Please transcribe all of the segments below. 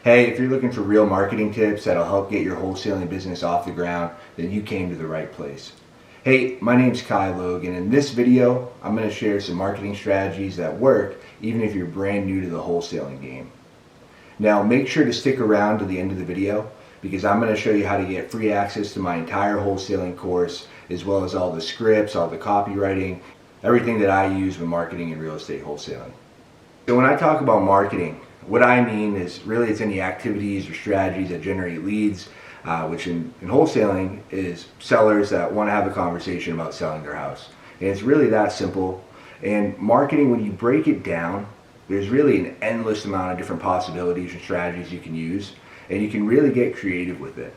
Hey, if you're looking for real marketing tips that'll help get your wholesaling business off the ground, then you came to the right place. Hey, my name's Kai Logan. In this video, I'm going to share some marketing strategies that work even if you're brand new to the wholesaling game. Now, make sure to stick around to the end of the video because I'm going to show you how to get free access to my entire wholesaling course, as well as all the scripts, all the copywriting, everything that I use when marketing and real estate wholesaling. So when I talk about marketing, what I mean is really it's any activities or strategies that generate leads, which in wholesaling is sellers that want to have a conversation about selling their house. And it's really that simple. And marketing, when you break it down, there's really an endless amount of different possibilities and strategies you can use, and you can really get creative with it.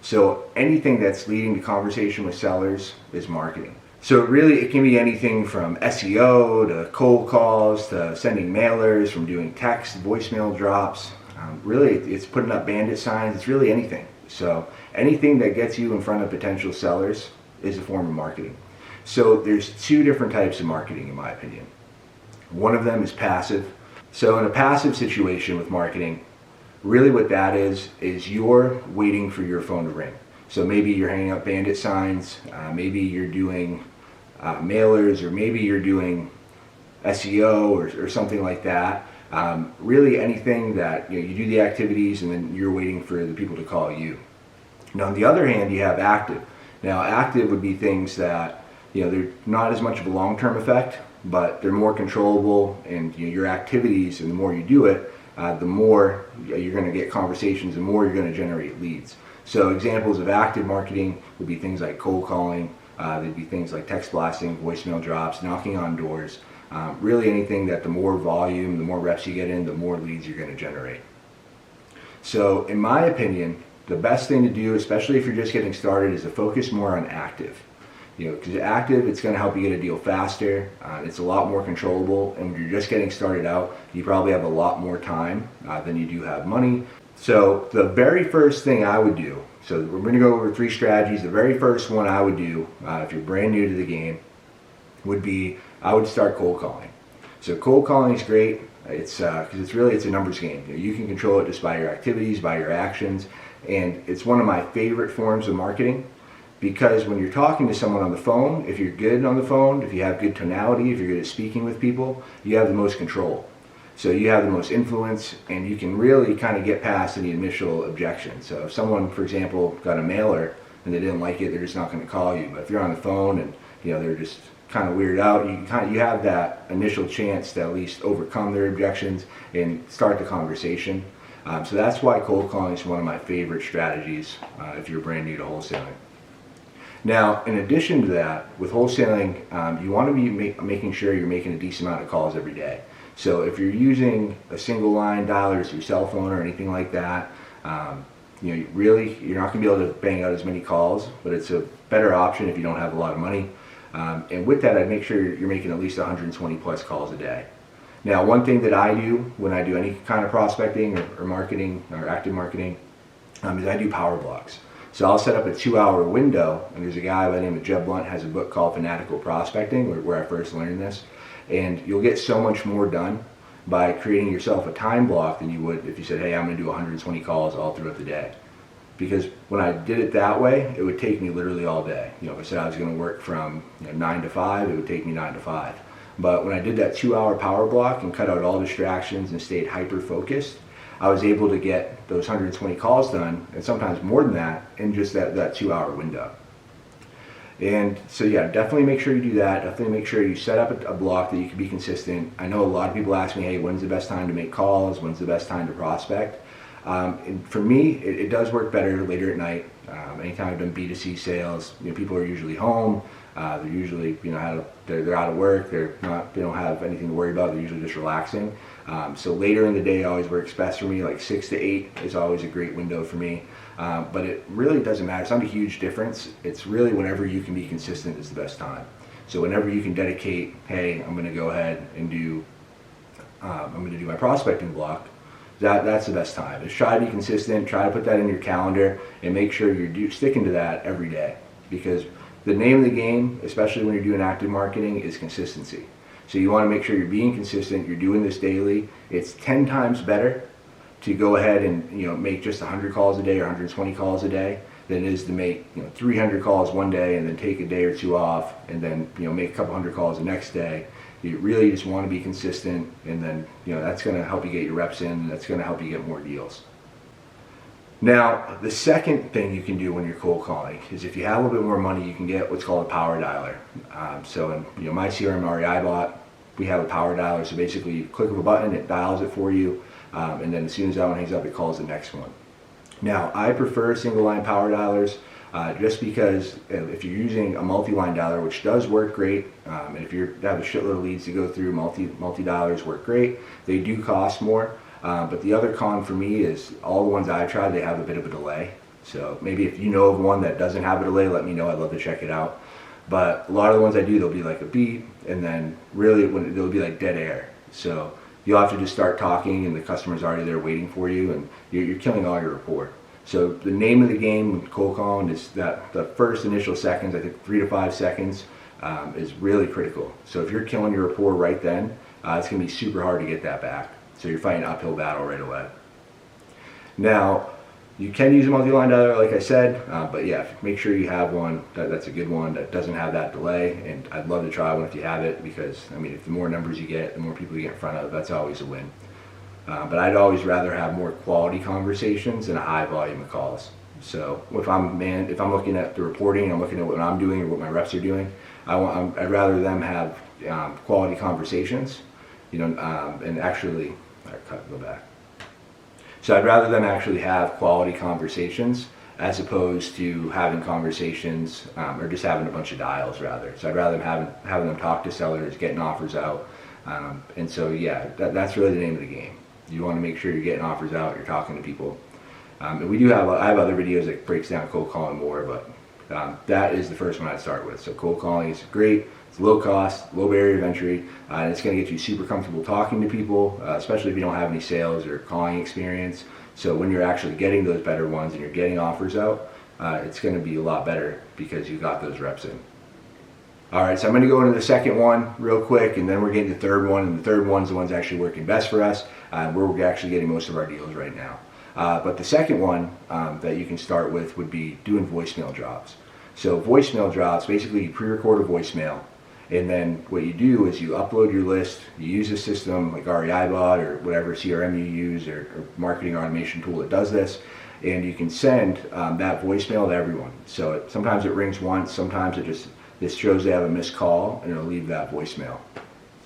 So anything that's leading to conversation with sellers is marketing. So really it can be anything from SEO to cold calls to sending mailers, from doing text, voicemail drops. Really it's putting up bandit signs. It's really anything. So anything that gets you in front of potential sellers is a form of marketing. So there's two different types of marketing in my opinion. One of them is passive. So in a passive situation with marketing, really what that is you're waiting for your phone to ring. So maybe you're hanging up bandit signs, maybe you're doing mailers, or maybe you're doing SEO or something like that. Really anything that you do the activities and then you're waiting for the people to call you. Now on the other hand, you have active. Now active would be things that they're not as much of a long-term effect, but they're more controllable, and your activities, and the more you do it, the more you're going to get conversations, the more you're going to generate leads. So examples of active marketing would be things like cold calling, there'd be things like text blasting, voicemail drops, knocking on doors, really anything that the more volume, the more reps you get in, the more leads you're going to generate. So in my opinion, the best thing to do, especially if you're just getting started, is to focus more on active. Because active, it's going to help you get a deal faster, it's a lot more controllable, and when you're just getting started out, you probably have a lot more time than you do have money. So the very first thing I would do, so we're going to go over 3 strategies. The very first one I would do, if you're brand new to the game, would be I would start cold calling. So cold calling is great. It's because it's a numbers game. You can control it just by your activities, by your actions, and it's one of my favorite forms of marketing. Because when you're talking to someone on the phone, if you're good on the phone, if you have good tonality, if you're good at speaking with people, you have the most control. So you have the most influence, and you can really kind of get past any initial objection. So if someone, for example, got a mailer and they didn't like it, they're just not going to call you. But if you're on the phone and they're just kind of weirded out, you have that initial chance to at least overcome their objections and start the conversation. So that's why cold calling is one of my favorite strategies if you're brand new to wholesaling. Now, in addition to that, with wholesaling, you want to be making sure you're making a decent amount of calls every day. So if you're using a single line dialer as your cell phone or anything like that, really you're not going to be able to bang out as many calls, but it's a better option if you don't have a lot of money. And with that, I'd make sure you're making at least 120 plus calls a day. Now, one thing that I do when I do any kind of prospecting or marketing or active marketing is I do power blocks. So I'll set up a 2-hour window, and there's a guy by the name of Jeb Blunt has a book called Fanatical Prospecting, where I first learned this, and you'll get so much more done by creating yourself a time block than you would if you said, hey, I'm going to do 120 calls all throughout the day. Because when I did it that way, it would take me literally all day. If I said I was going to work from 9 to 5, it would take me 9 to 5. But when I did that 2-hour power block and cut out all distractions and stayed hyper-focused, I was able to get those 120 calls done, and sometimes more than that, in just that 2-hour window. And so yeah, definitely make sure you do that. Definitely make sure you set up a block that you can be consistent. I know a lot of people ask me, hey, when's the best time to make calls? When's the best time to prospect? And for me, it does work better later at night. Anytime I've done B2C sales, people are usually home. They're usually, they're out of work. They don't have anything to worry about. They're usually just relaxing. So later in the day always works best for me. Like 6 to 8 is always a great window for me. But it really doesn't matter. It's not a huge difference. It's really whenever you can be consistent is the best time. So whenever you can dedicate, hey, I'm going to go ahead and do my prospecting block. That's the best time. Just try to be consistent. Try to put that in your calendar and make sure you're sticking to that every day. Because the name of the game, especially when you're doing active marketing, is consistency. So you want to make sure you're being consistent, you're doing this daily. It's 10 times better to go ahead and make just 100 calls a day or 120 calls a day than it is to make 300 calls one day and then take a day or two off and then make a couple hundred calls the next day. You really just want to be consistent, and then that's going to help you get your reps in, and that's going to help you get more deals. Now, the second thing you can do when you're cold calling is if you have a little bit more money, you can get what's called a power dialer. So in my CRM REI bot, we have a power dialer. So basically, you click of a button, it dials it for you, and then as soon as that one hangs up, it calls the next one. Now, I prefer single line power dialers just because if you're using a multi-line dialer, which does work great, and if you have a shitload of leads to go through, multi-dialers work great. They do cost more. But the other con for me is all the ones I've tried, they have a bit of a delay. So maybe if you know of one that doesn't have a delay, let me know. I'd love to check it out. But a lot of the ones I do, they'll be like a beep, and then really they'll be like dead air. So you'll have to just start talking, and the customer's already there waiting for you, and you're killing all your rapport. So the name of the game with cold calling is that the first initial seconds, I think 3 to 5 seconds, is really critical. So if you're killing your rapport right then, it's going to be super hard to get that back. So you're fighting an uphill battle right away. Now, you can use a multi-line dialer, like I said, but yeah, make sure you have one that's a good one that doesn't have that delay. And I'd love to try one if you have it, because if the more numbers you get, the more people you get in front of, that's always a win. But I'd always rather have more quality conversations than a high volume of calls. So if I'm looking at the reporting, I'm looking at what I'm doing or what my reps are doing, I'd rather them have quality conversations, and actually. Go back. So I'd rather them actually have quality conversations as opposed to having conversations or just having a bunch of dials rather. So I'd rather them having them talk to sellers, getting offers out, and so yeah, that's really the name of the game. You want to make sure you're getting offers out, you're talking to people. And I have other videos that breaks down cold calling more, but that is the first one I'd start with. So cold calling is great. It's low cost, low barrier of entry, and it's going to get you super comfortable talking to people, especially if you don't have any sales or calling experience. So when you're actually getting those better ones and you're getting offers out, it's going to be a lot better because you got those reps in. All right, so I'm going to go into the second one real quick, and then we're getting the third one, and the third one's the one's actually working best for us. We're actually getting most of our deals right now. But the second one that you can start with would be doing voicemail drops. So voicemail drops, basically you pre-record a voicemail, and then what you do is you upload your list, you use a system like REI Bot or whatever CRM you use or marketing automation tool that does this, and you can send that voicemail to everyone. So sometimes it rings once, sometimes this shows they have a missed call, and it'll leave that voicemail.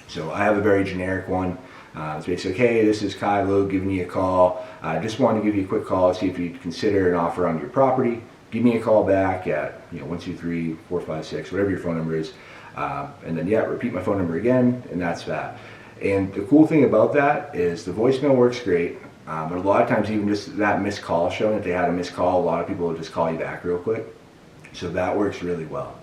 So I have a very generic one. It's basically, hey, this is Kai Logue giving you a call. I just wanted to give you a quick call, see if you'd consider an offer on your property. Give me a call back at 123-456, whatever your phone number is. And then repeat my phone number again, and that's that. And the cool thing about that is the voicemail works great, but a lot of times even just that missed call showing that they had a missed call, a lot of people will just call you back real quick. So that works really well.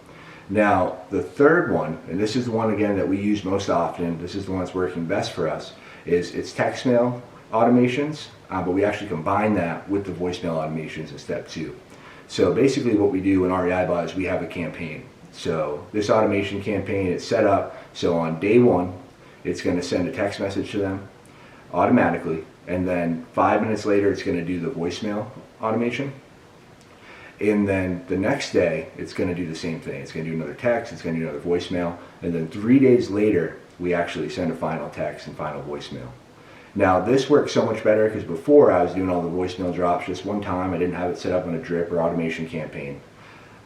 Now the third one, and this is the one again that we use most often, this is the one that's working best for us, is it's text mail automations, but we actually combine that with the voicemail automations in step 2. So basically what we do in REI Bot is we have a campaign. So this automation campaign is set up so on day 1 it's going to send a text message to them automatically, and then 5 minutes later it's going to do the voicemail automation, and then the next day it's going to do the same thing. It's going to do another text, it's going to do another voicemail, and then 3 days later we actually send a final text and final voicemail. Now this works so much better because before I was doing all the voicemail drops just one time. I didn't have it set up on a drip or automation campaign.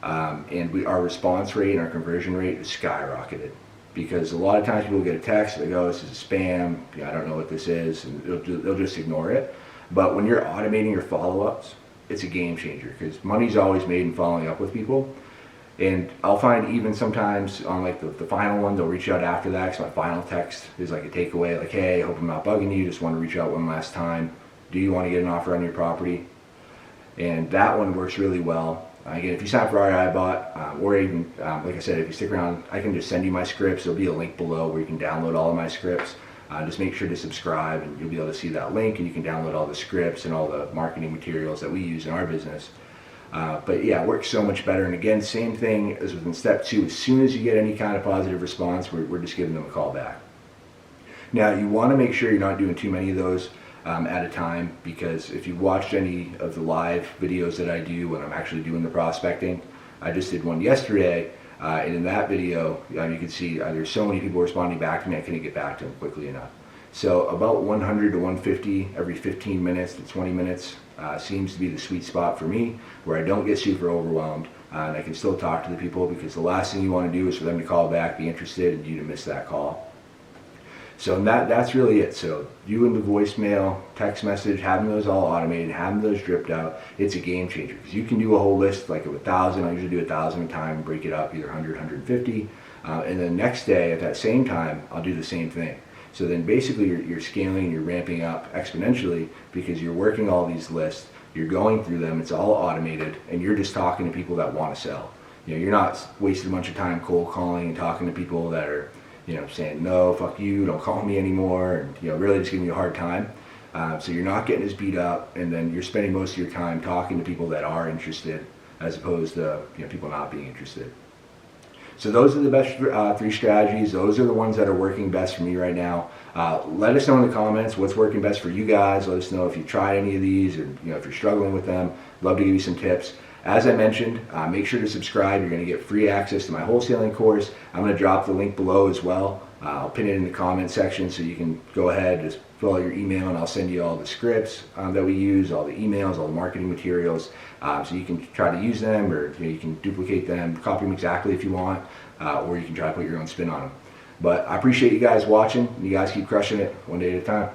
And our response rate and our conversion rate is skyrocketed, because a lot of times people get a text, they go, this is spam, I don't know what this is, and they'll just ignore it. But when you're automating your follow-ups, it's a game changer, because money's always made in following up with people. And I'll find even sometimes on like the final one, they'll reach out after that, because my final text is like a takeaway, like, hey, I hope I'm not bugging you, just want to reach out one last time. Do you want to get an offer on your property? And that one works really well. Again, if you sign up for REI Bot, or even, like I said, if you stick around, I can just send you my scripts. There'll be a link below where you can download all of my scripts. Just make sure to subscribe, and you'll be able to see that link, and you can download all the scripts and all the marketing materials that we use in our business. But yeah, it works so much better. And again, same thing as within step 2. As soon as you get any kind of positive response, we're just giving them a call back. Now, you want to make sure you're not doing too many of those. at a time, because if you watched any of the live videos that I do when I'm actually doing the prospecting, I just did one yesterday, and in that video you can see there's so many people responding back to me, I couldn't get back to them quickly enough. So about 100 to 150 every 15 minutes to 20 minutes seems to be the sweet spot for me, where I don't get super overwhelmed, and I can still talk to the people, because the last thing you want to do is for them to call back, be interested, and you to miss that call. So that's really it. So doing the voicemail, text message, having those all automated, having those dripped out, it's a game changer, because you can do a whole list like of 1,000. I usually do 1,000 at a time, break it up either 100, 150, and then next day at that same time I'll do the same thing. So then basically you're scaling, you're ramping up exponentially, because you're working all these lists, you're going through them, it's all automated, and you're just talking to people that want to sell. You're not wasting a bunch of time cold calling and talking to people that are saying, no, fuck you, don't call me anymore, and really just giving you a hard time. So you're not getting as beat up, and then you're spending most of your time talking to people that are interested, as opposed to people not being interested. So those are the best 3 strategies. Those are the ones that are working best for me right now. Let us know in the comments what's working best for you guys. Let us know if you tried any of these, or if you're struggling with them. Love to give you some tips. As I mentioned, make sure to subscribe. You're going to get free access to my wholesaling course. I'm going to drop the link below as well. I'll pin it in the comment section, so you can go ahead, just fill out your email, and I'll send you all the scripts that we use, all the emails, all the marketing materials, so you can try to use them, or you can duplicate them, copy them exactly if you want, or you can try to put your own spin on them. But I appreciate you guys watching. You guys keep crushing it one day at a time.